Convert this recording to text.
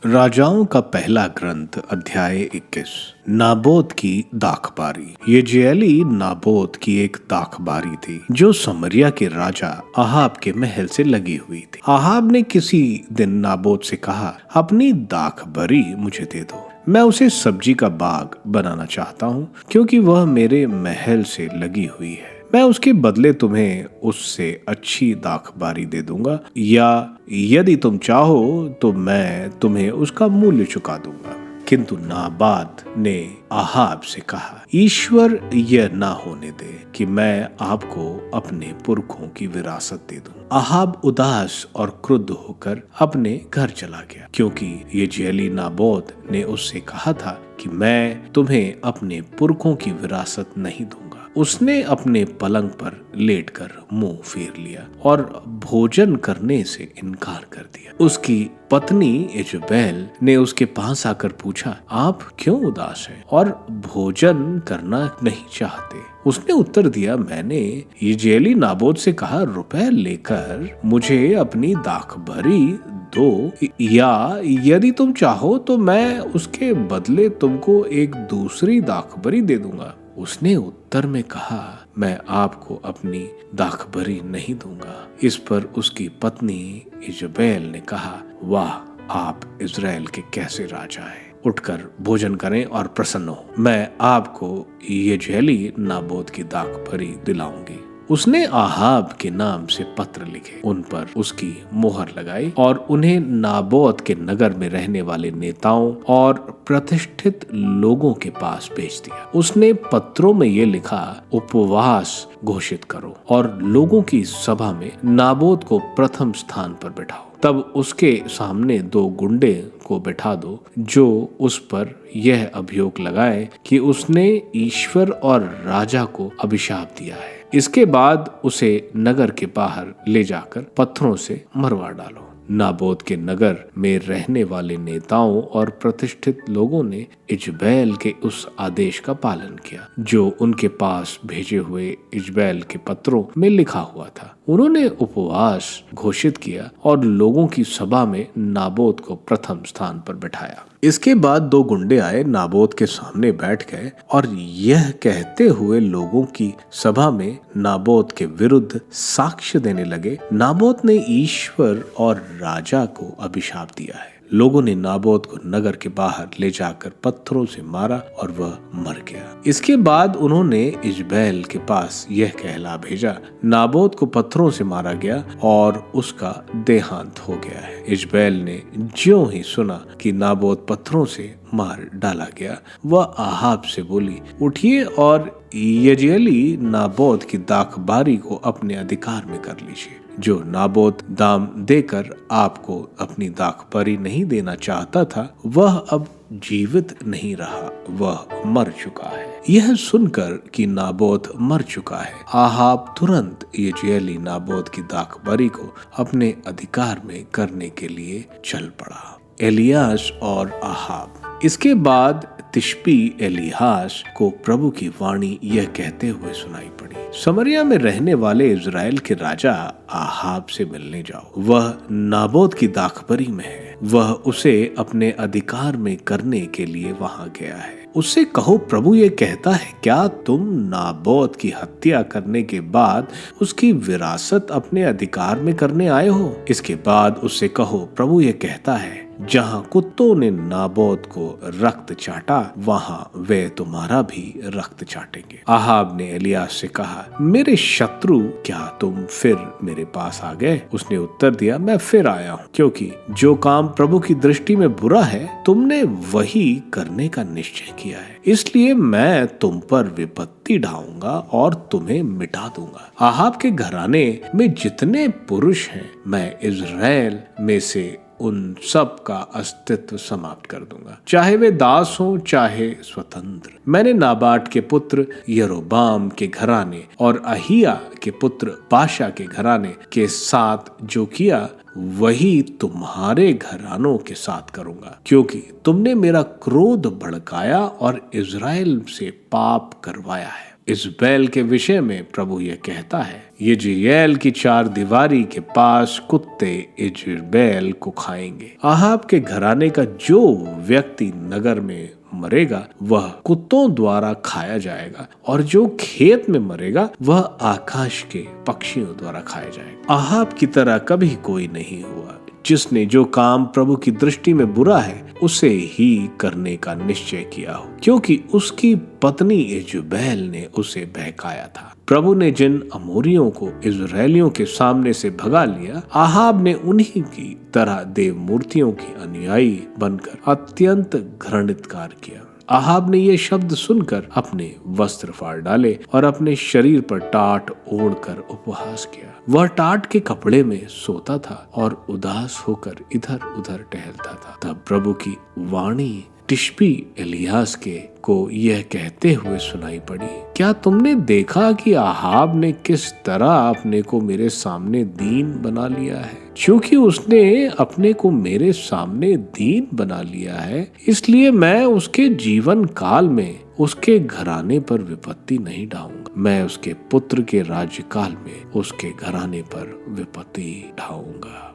राजाओं का पहला ग्रंथ अध्याय 21। नाबोत की दाखबारी। यिज्रेली नाबोत की एक दाखबारी थी जो समरिया के राजा अहाब के महल से लगी हुई थी। अहाब ने किसी दिन नाबोत से कहा, अपनी दाखबारी मुझे दे दो, मैं उसे सब्जी का बाग बनाना चाहता हूँ क्योंकि वह मेरे महल से लगी हुई है। मैं उसके बदले तुम्हें उससे अच्छी दाखबारी दे दूंगा, या यदि तुम चाहो तो मैं तुम्हें उसका मूल्य चुका दूंगा। किंतु नाबात ने अहाब से कहा, ईश्वर यह ना होने दे कि मैं आपको अपने पुरखों की विरासत दे दूं। अहाब उदास और क्रुद्ध होकर अपने घर चला गया, क्योंकि यिज्रेली नाबोत ने उससे कहा था कि मैं तुम्हें अपने पुरखों की विरासत नहीं दूंगा। उसने अपने पलंग पर लेटकर मुंह फेर लिया और भोजन करने से इनकार कर दिया। उसकी पत्नी इजबेल ने उसके पास आकर पूछा, आप क्यों उदास हैं और भोजन करना नहीं चाहते? उसने उत्तर दिया, मैंने यिज्रेली नाबोत से कहा, रुपए लेकर मुझे अपनी दाखबारी दो, या यदि तुम चाहो तो मैं उसके बदले तुमको एक दूसरी दाखबारी दे दूंगा। उसने उत्तर में कहा, मैं आपको अपनी दाखबारी नहीं दूंगा। इस पर उसकी पत्नी इजबेल ने कहा, वाह, आप इजराइल के कैसे राजा हैं। उठकर भोजन करें और प्रसन्न हो, मैं आपको यिज्रेली नाबोत की दाखबारी दिलाऊंगी। उसने अहाब के नाम से पत्र लिखे, उन पर उसकी मोहर लगाई और उन्हें नाबोत के नगर में रहने वाले नेताओं और प्रतिष्ठित लोगों के पास भेज दिया। उसने पत्रों में ये लिखा, उपवास घोषित करो और लोगों की सभा में नाबोत को प्रथम स्थान पर बैठाओ। तब उसके सामने 2 गुंडे को बैठा दो जो उस पर यह अभियोग लगाए कि उसने ईश्वर और राजा को अभिशाप दिया है। इसके बाद उसे नगर के बाहर ले जाकर पत्थरों से मरवा डालो। नाबोत के नगर में रहने वाले नेताओं और प्रतिष्ठित लोगों ने इजबेल के उस आदेश का पालन किया जो उनके पास भेजे हुए इजबेल के पत्रों में लिखा हुआ था। उन्होंने उपवास घोषित किया और लोगों की सभा में नाबोत को प्रथम स्थान पर बैठाया। इसके बाद 2 गुंडे आए, नाबोत के सामने बैठ गए और यह कहते हुए लोगों की सभा में नाबोत के विरुद्ध साक्ष्य देने लगे, नाबोत ने ईश्वर और राजा को अभिशाप दिया है। लोगों ने नाबोत को नगर के बाहर ले जाकर पत्थरों से मारा और वह मर गया। इसके बाद उन्होंने इजबेल के पास यह कहला भेजा, नाबोत को पत्थरों से मारा गया और उसका देहांत हो गया है। इजबेल ने ज्यों ही सुना कि नाबोत पत्थरों से मार डाला गया, वह अहाब से बोली, उठिए और यिज्रेली नाबोत की दाखबारी को अपने अधिकार में कर लीजिए। जो नाबोत दाम देकर आपको अपनी दाखबारी नहीं देना चाहता था, वह अब जीवित नहीं रहा, वह मर चुका है। यह सुनकर कि नाबोत मर चुका है, अहाब तुरंत यिज्रेली नाबोत की दाखबारी को अपने अधिकार में करने के लिए चल पड़ा। एलियास और अहाब। इसके बाद तिशबी एलीहास को प्रभु की वाणी यह कहते हुए सुनाई पड़ी, समरिया में रहने वाले इजराइल के राजा अहाब से मिलने जाओ, वह नाबोत की दाखबारी में है, वह उसे अपने अधिकार में करने के लिए वहां गया है। उससे कहो, प्रभु ये कहता है, क्या तुम नाबोत की हत्या करने के बाद उसकी विरासत अपने अधिकार में करने आए हो? इसके बाद उससे कहो, प्रभु ये कहता है, जहां कुत्तों ने नाबोत को रक्त चाटा, वहां वे तुम्हारा भी रक्त चाटेंगे। अहाब ने एलियास से कहा, मेरे शत्रु, क्या तुम फिर मेरे पास आ गए? उसने उत्तर दिया, मैं फिर आया हूँ, क्योंकि जो काम प्रभु की दृष्टि में बुरा है, तुमने वही करने का निश्चय किया है। इसलिए मैं तुम पर विपत्ति ढाऊंगा और तुम्हें मिटा दूंगा। अहाब के घराने में जितने पुरुष हैं, मैं इजराइल में से उन सब का अस्तित्व समाप्त कर दूंगा, चाहे वे दास हों चाहे स्वतंत्र। मैंने नाबाट के पुत्र यरोबाम के घराने और अहिया के पुत्र बाशा के घराने के साथ जो किया, वही तुम्हारे घरानों के साथ करूंगा, क्योंकि तुमने मेरा क्रोध भड़काया और इजराइल से पाप करवाया है। इज़बेल के विषय में प्रभु यह कहता है, यिज्रेल की चार दीवारी के पास कुत्ते इज़बेल को खाएंगे। आहाब के घराने का जो व्यक्ति नगर में मरेगा वह कुत्तों द्वारा खाया जाएगा, और जो खेत में मरेगा वह आकाश के पक्षियों द्वारा खाया जाएगा। आहाब की तरह कभी कोई नहीं हुआ जिसने जो काम प्रभु की दृष्टि में बुरा है उसे ही करने का निश्चय किया हो, क्योंकि उसकी पत्नी इज़बेल ने उसे बहकाया था। प्रभु ने जिन अमोरियों को इज़राइलियों के सामने से भगा लिया, आहाब ने उन्हीं की तरह देव मूर्तियों की अनुयायी बनकर अत्यंत घृणित कार्य किया। आहाब ने ये शब्द सुनकर अपने वस्त्र फाड़ डाले और अपने शरीर पर टाट ओढ़कर उपवास किया। वह टाट के कपड़े में सोता था और उदास होकर इधर उधर टहलता था। तब प्रभु की वाणी तिशबी एलियास को यह कहते हुए सुनाई पड़ी, क्या तुमने देखा कि आहाब ने किस तरह अपने को मेरे सामने दीन बना लिया है? क्योंकि उसने अपने को मेरे सामने दीन बना लिया है, इसलिए मैं उसके जीवन काल में उसके घराने पर विपत्ति नहीं ढाऊंगा। मैं उसके पुत्र के राज्यकाल में उसके घराने पर विपत्ति ढाऊंगा।